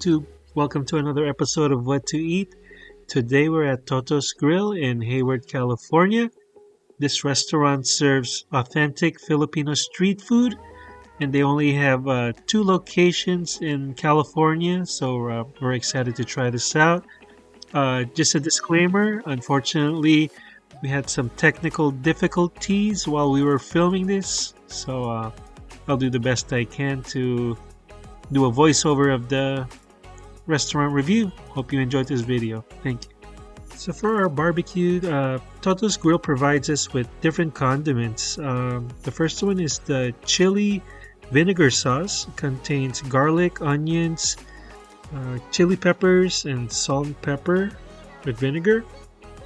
YouTube. Welcome to another episode of What to Eat. Today we're at Toto's Grill in Hayward, California. This restaurant serves authentic Filipino street food, and they only have 2 locations in California, so we're excited to try this out. Just a disclaimer, unfortunately, we had some technical difficulties while we were filming this, so I'll do the best I can to do a voiceover of the restaurant review. Hope you enjoyed this video. Thank you. So for our barbecue, Toto's Grill provides us with different condiments. The first one is the chili vinegar sauce. It contains garlic, onions, chili peppers, and salt and pepper with vinegar.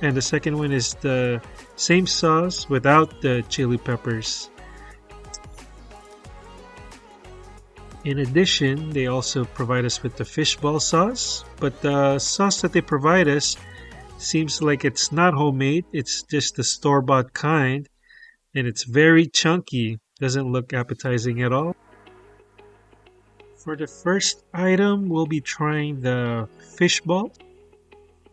And the second one is the same sauce without the chili peppers. In addition, they also provide us with the fishball sauce, but the sauce that they provide us seems like it's not homemade. It's just the store-bought kind, and it's very chunky. Doesn't look appetizing at all. For the first item, we'll be trying the fishball.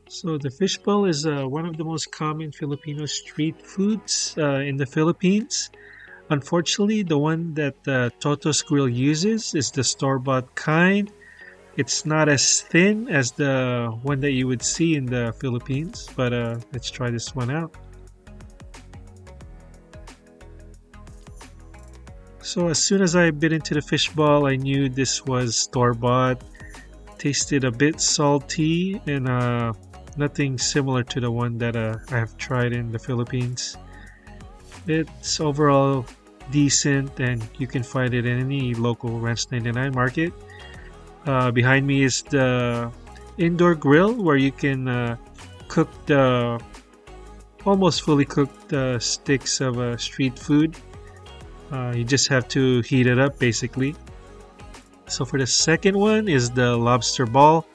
So the fishball is one of the most common Filipino street foods in the Philippines. Unfortunately, the one that Toto's Grill uses is the store-bought kind. It's not as thin as the one that you would see in the Philippines, but let's try this one out. So as soon as I bit into the fishball, I knew this was store-bought. Tasted a bit salty and nothing similar to the one that I have tried in the Philippines. It's overall decent, and you can find it in any local Ranch 99 market. Behind me is the indoor grill where you can cook the almost fully cooked sticks of street food. You just have to heat it up basically. So for the second one is the lobster ball.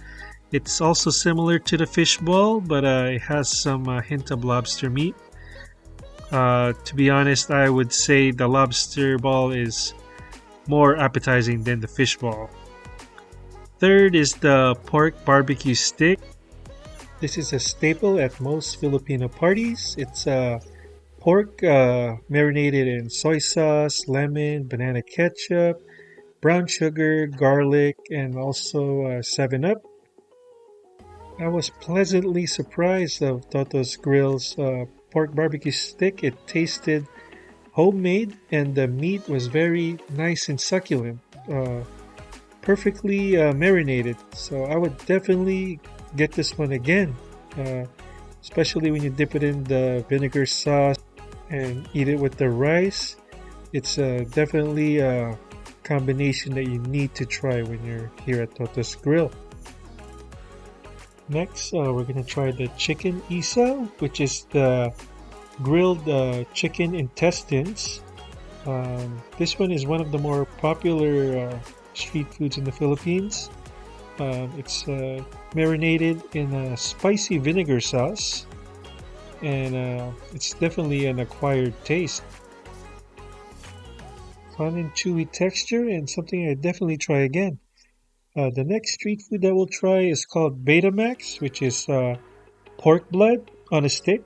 It's also similar to the fish ball, but it has some hint of lobster meat. To be honest, I would say the lobster ball is more appetizing than the fish ball. Third is the pork barbecue stick. This is a staple at most Filipino parties. It's pork marinated in soy sauce, lemon, banana ketchup, brown sugar, garlic, and also 7-Up. I was pleasantly surprised of Toto's Grill's pork barbecue stick. It tasted homemade, and the meat was very nice and succulent, perfectly marinated. So I would definitely get this one again, especially when you dip it in the vinegar sauce and eat it with the rice. It's definitely a combination that you need to try when you're here at Toto's Grill. Next, we're going to try the chicken Isaw, which is the grilled chicken intestines. This one is one of the more popular street foods in the Philippines. It's marinated in a spicy vinegar sauce. and it's definitely an acquired taste. Fun and chewy texture, and something I definitely try again. The next street food that we'll try is called Betamax, which is pork blood on a stick.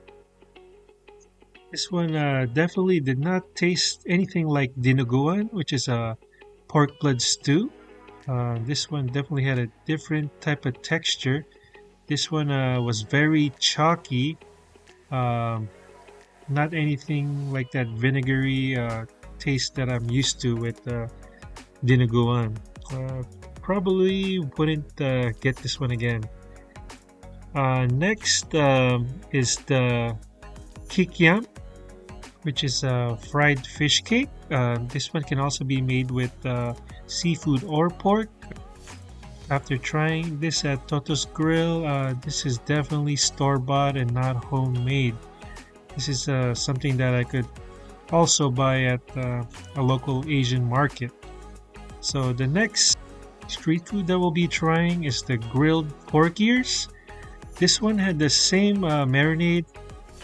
This one definitely did not taste anything like dinuguan, which is a pork blood stew. This one definitely had a different type of texture. This one was very chalky, um, not anything like that vinegary taste that I'm used to with dinuguan. Probably wouldn't get this one again. Next is the kikiam, which is a fried fish cake. This one can also be made with seafood or pork. After trying this at Toto's Grill, this is definitely store-bought and not homemade. This is something that I could also buy at a local Asian market. So the next street food that we'll be trying is the grilled pork ears. This one had the same marinade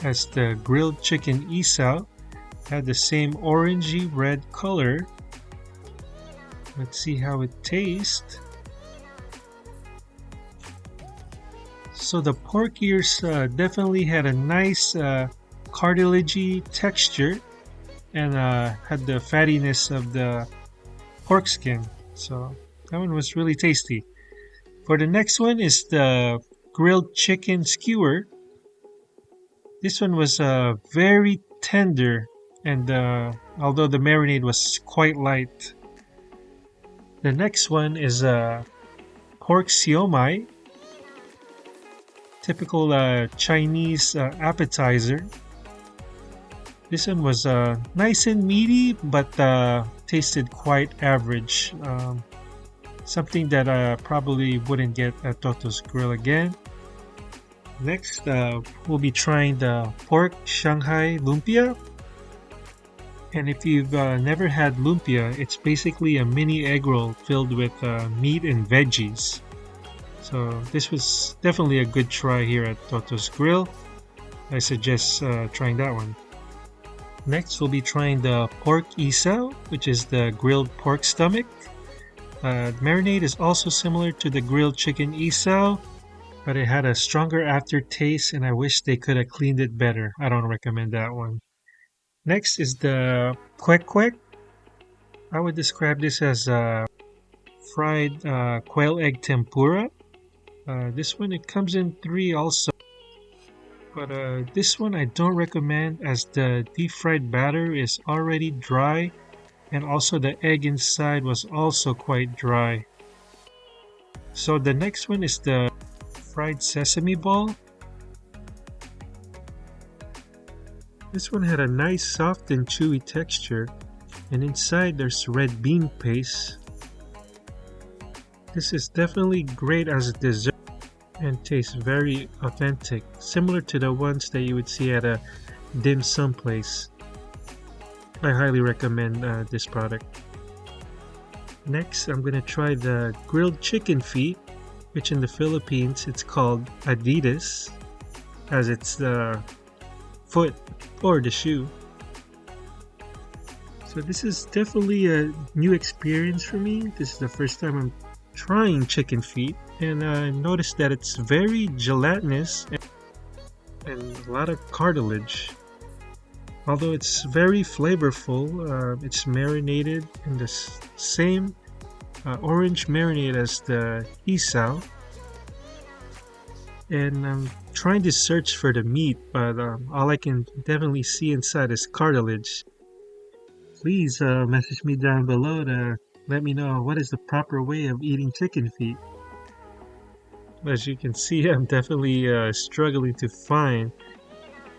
as the grilled chicken Isaw. Had the same orangey red color. Let's see how it tastes. So the pork ears definitely had a nice cartilagey texture and had the fattiness of the pork skin. So that one was really tasty. For the next one is the grilled chicken skewer. This one was very tender, and although the marinade was quite light. The next one is pork siomai, typical Chinese appetizer. This one was nice and meaty, but tasted quite average. Something that I probably wouldn't get at Toto's Grill again. Next, we'll be trying the pork Shanghai Lumpia. And if you've never had lumpia, it's basically a mini egg roll filled with meat and veggies. So this was definitely a good try here at Toto's Grill. I suggest trying that one. Next, we'll be trying the pork isaw, which is the grilled pork stomach. The marinade is also similar to the grilled chicken isaw, but it had a stronger aftertaste, and I wish they could have cleaned it better. I don't recommend that one. Next is the kwek kwek. I would describe this as fried quail egg tempura. This one, it comes in 3 also. But this one I don't recommend, as the deep fried batter is already dry, and also the egg inside was also quite dry. So the next one is the fried sesame ball. This one had a nice soft and chewy texture, and inside there's red bean paste. This is definitely great as a dessert and tastes very authentic, similar to the ones that you would see at a dim sum place. I highly recommend this product. Next, I'm going to try the grilled chicken feet, which in the Philippines it's called adidas, as it's the foot or the shoe. So this is definitely a new experience for me. This is the first time I'm trying chicken feet, and I noticed that it's very gelatinous and a lot of cartilage. Although it's very flavorful, it's marinated in the same orange marinade as the isaw. And I'm trying to search for the meat, but all I can definitely see inside is cartilage. Please message me down below to let me know what is the proper way of eating chicken feet. As you can see, I'm definitely struggling to find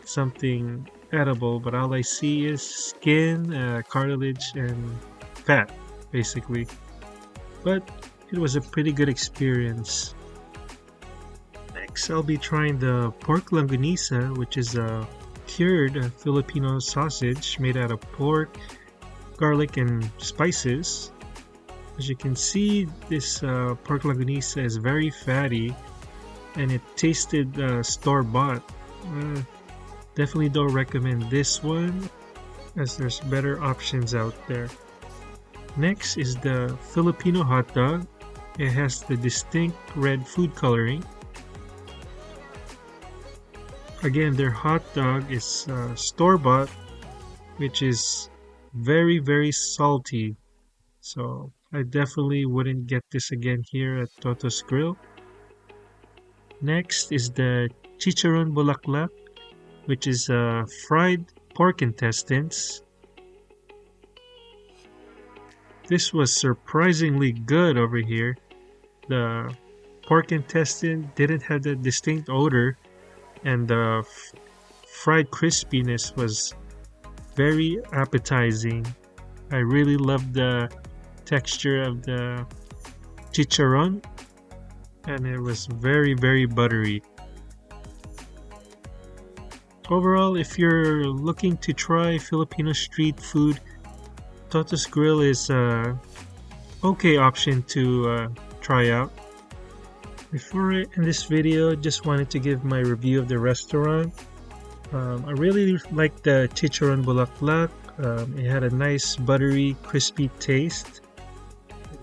something edible, but all I see is skin, cartilage, and fat, basically. But it was a pretty good experience. Next, I'll be trying the pork longanisa, which is a cured Filipino sausage made out of pork, garlic, and spices. As you can see, this pork longanisa is very fatty, and it tasted store-bought. Definitely don't recommend this one as there's better options out there. Next is the Filipino hot dog. It has the distinct red food coloring. Again, their hot dog is store-bought, which is very, very salty. So I definitely wouldn't get this again here at Toto's Grill. Next is the Chicharon Bulaklak, which is fried pork intestines. This was surprisingly good over here. The pork intestine didn't have the distinct odor, and the fried crispiness was very appetizing. I really loved the texture of the chicharron, and it was very, very buttery. Overall, if you're looking to try Filipino street food, Toto's Grill is a okay option to try out. Before I end this video, just wanted to give my review of the restaurant. I really liked the Chicharon Bulaklak. It had a nice buttery, crispy taste.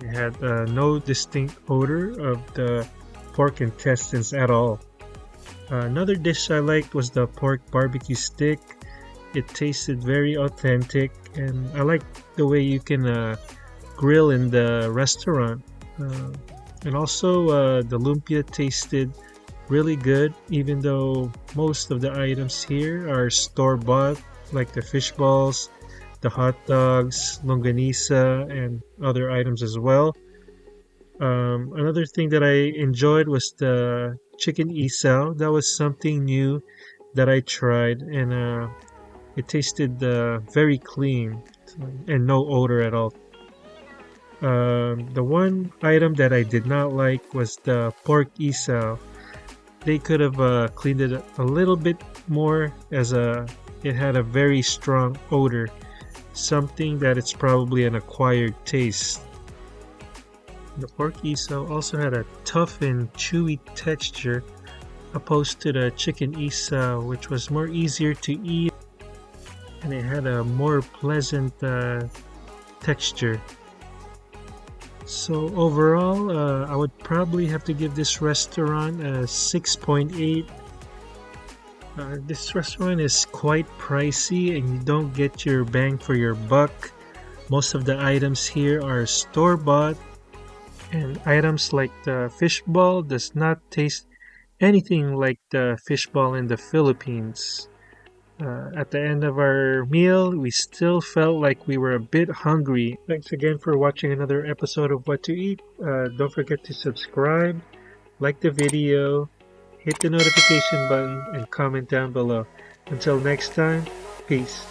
It had no distinct odor of the pork intestines at all. Another dish I liked was the pork barbecue stick. It tasted very authentic, and I like the way you can grill in the restaurant. And also, the lumpia tasted really good, even though most of the items here are store-bought, like the fish balls, the hot dogs, longanisa, and other items as well. Another thing that I enjoyed was the chicken isaw. That was something new that I tried, and it tasted very clean and no odor at all. The one item that I did not like was the pork isaw. They could have cleaned it a little bit more, as it had a very strong odor, something that it's probably an acquired taste. The pork isaw also had a tough and chewy texture, opposed to the chicken isaw, which was more easier to eat, and it had a more pleasant texture. So overall, I would probably have to give this restaurant a 6.8. This restaurant is quite pricey, and you don't get your bang for your buck. Most of the items here are store-bought, and items like the fish ball does not taste anything like the fish ball in the Philippines. At the end of our meal, we still felt like we were a bit hungry. Thanks again for watching another episode of What to Eat. Don't forget to subscribe, like the video, hit the notification button, and comment down below. Until next time, peace.